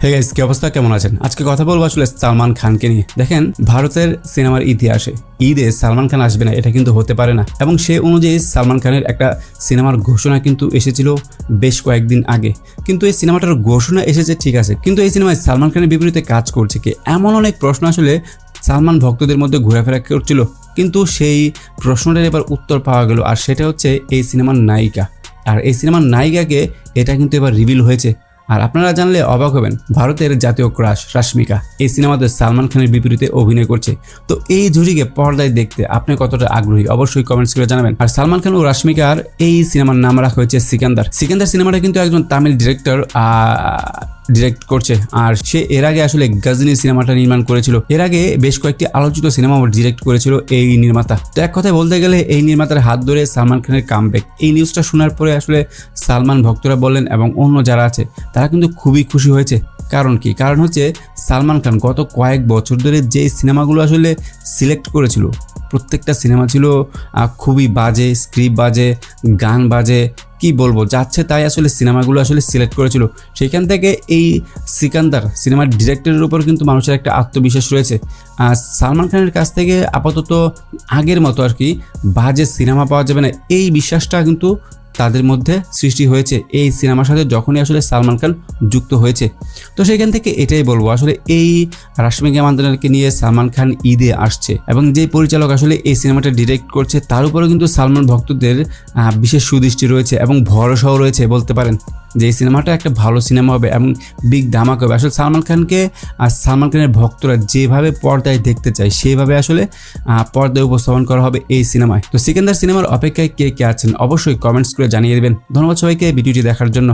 Hey guys, কি অবস্থা, কেমন আছেন? আজকে কথা বলবো আসলে সালমান খানকে নিয়ে। দেখেন, ভারতের সিনেমার ইতিহাসে ঈদে সালমান খান আসবে না এটা কিন্তু হতে পারে না, এবং সে অনুযায়ী সালমান খানের একটা সিনেমার ঘোষণা কিন্তু এসেছিল বেশ কয়েকদিন আগে। কিন্তু এই সিনেমাটার ঘোষণা এসেছে ঠিক আছে, কিন্তু এই সিনেমায় সালমান খানের বিপরীতে কাজ করছে কি, এমন অনেক প্রশ্ন আসলে সালমান ভক্তদের মধ্যে ঘোরাফেরা করছিল। কিন্তু সেই প্রশ্নটার এবার উত্তর পাওয়া গেল, আর সেটা হচ্ছে এই সিনেমার নায়িকা। আর এই সিনেমার নায়িকাকে এটা কিন্তু এবার রিভিল হয়েছে। আর আপনারা জানলে অবাক হবেন, ভারতের জাতীয় ক্রাশ রাশমিকা এই সিনেমাতে সালমান খানের বিপরীতে অভিনয় করছে। তো এই জুটিকে পর্দায় দেখতে আপনি কতটা আগ্রহী অবশ্যই কমেন্টস করে জানাবেন। আর সালমান খান ও রাশমিকার এই সিনেমার নাম রাখা হয়েছে সিকান্দার। সিকান্দার সিনেমাটা কিন্তু একজন তামিল ডিরেক্টর ডিরেক্ট করছে, আর সে এর আগে আসলে গজনী সিনেমাটা নির্মাণ করেছিল। এর আগে বেশ কয়েকটি আলোচিত সিনেমা ডিরেক্ট করেছিল এই নির্মাতা। তো এক কথায় বলতে গেলে এই নির্মাতার হাত ধরে সালমান খানের কামব্যাক। এই নিউজটা শোনার পরে আসলে সালমান ভক্তরা বললেন এবং অন্য যারা আছে তারা কিন্তু খুবই খুশি হয়েছে। কারণ কি? কারণ হচ্ছে সালমান খান গত কয়েক বছর ধরে যে সিনেমাগুলো আসলে সিলেক্ট করেছিল, প্রত্যেকটা সিনেমা ছিল খুবই বাজে, স্ক্রিপ্ট বাজে, গান বাজে, কি বলবো, যাচ্ছে তাই আসলে সিনেমাগুলো আসলে সিলেক্ট করেছিল। সেখান থেকে এই সিকান্দার সিনেমার ডিরেক্টরের উপর কিন্তু মানুষের একটা আত্মবিশ্বাস রয়েছে। সালমান খানের কাছ থেকে আপাতত আগের মতো আর কি বাজে সিনেমা পাওয়া যাবে না, এই বিশ্বাসটা কিন্তু তাদের মধ্যে সৃষ্টি হয়েছে এই সিনেমার সাথে যখনই আসলে সালমান খান যুক্ত হয়েছে। তো সেখান থেকে এটাই বলবো, আসলে এই রাশমিকা মান্দানাকে নিয়ে সালমান খান ঈদে আসছে, এবং যে পরিচালক আসলে এই সিনেমাটা ডিরেক্ট করছে তার উপরেও কিন্তু সালমান ভক্তদের বিশেষ সুদৃষ্টি রয়েছে এবং ভরসাও রয়েছে বলতে পারেন যে এই সিনেমাটা একটা ভালো সিনেমা হবে এবং বিগ ধামাক হবে। আসলে সালমান খানকে আর সালমান খানের ভক্তরা যেভাবে পর্দায় দেখতে চায় সেভাবে আসলে পর্দায় উপস্থাপন করা হবে এই সিনেমায়। তো সিকান্দার সিনেমার অপেক্ষায় কে কে আছেন অবশ্যই কমেন্টস করে জানিয়ে দেবেন। ধন্যবাদ সবাইকে ভিডিওটি দেখার জন্য।